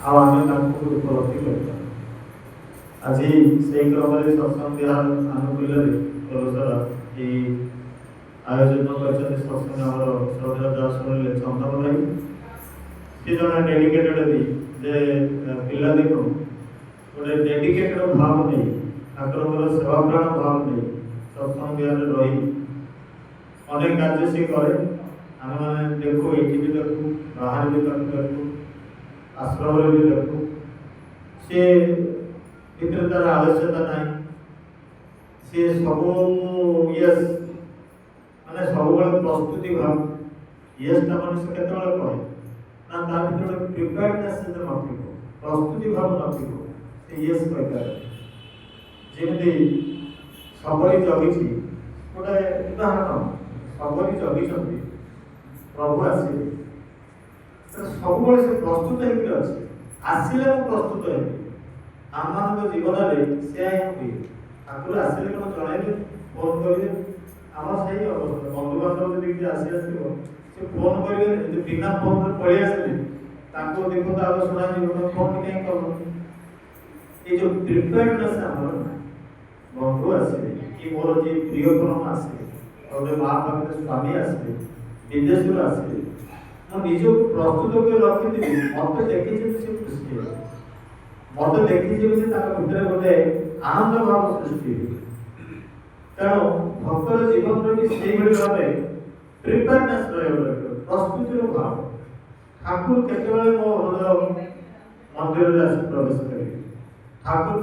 आम उपलब्धि कर आज से क्रम सत्संग आनुकूल्य आयोजन कर सत्संग श्रद्धा दास चंदन भाई सी जन डेडिकेटेड जे पिला देखो गोटे डेडिकेटेड भाव नहीं ठाकुर सेवा प्राण भाव नहीं सत्संग रही अनेक कार्य से करे आम मैंने देखू ये भी देखू बाहर भी देखू आश्रम भी देखू सी भीतर तार आलस्यता ना सी सब यस माने सब प्रस्तुति भाव यस मनुष्य केत कहे ना ता भीतर प्रिपेयर्डनेस नथिबो प्रस्तुति भाव नथिबो से यस कहता जेमती सबरी जगिछि गोटे उदाहरण सबरी जगिछन्ति प्रभु आसिले सब से प्रस्तुत होकर अच्छे आसिले प्रस्तुत है आम जीवन में से ठाकुर आसिले कौन जन फोन करेंगे आम सही अवस्था बंधु बांधव जब आसी आसो से फोन करेंगे बिना फोन पलि आसिले देखो तो आगे शुणा फोन कहीं कर ये जो प्रिपेयर्डनेस बंधु आसिले कि मोर जी प्रियक्रम आसिले और माँ पाखे स्वामी आसिले विदेश आसिले निज प्रस्तुत कर रखी मत देखी से खुशी है मत देखी भीतर गोटे आनंद भाव सृष्टि तेणु भक्तर जीवन भी से भाव प्रिपेयर्डनेस प्रस्तुतिर भाव ठाकुर केतबेले मो हृदय मंदिर प्रवेश करेंगे ठाकुर